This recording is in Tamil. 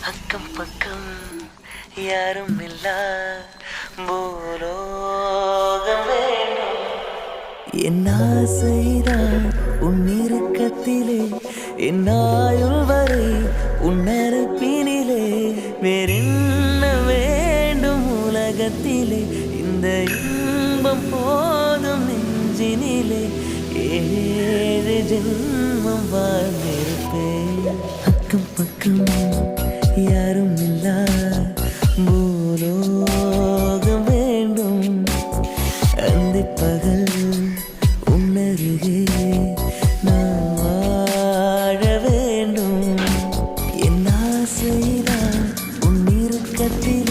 அக்கம் பக்கம் யாரும் இல்லா பூலோகம் வேண்டும். என் ஆசைதான் உன் இறுக்கத்திலே, என் ஆயுள் வரை உன்னருப்பினிலே. வேறென்ன வேண்டும் உலகத்திலே, இந்த இன்பம் போதும் நெஞ்சினிலே. ஏழு ஜென்மம் வாழ்ந்திருப்பேன். அக்கம் பக்கம் யாரும் இல்லா பூலோகம் வேண்டும். அந்த பகல் உன்னருகே நான் வாழ வேண்டும். என் ஆசைதான் உன் இறுக்கத்தில்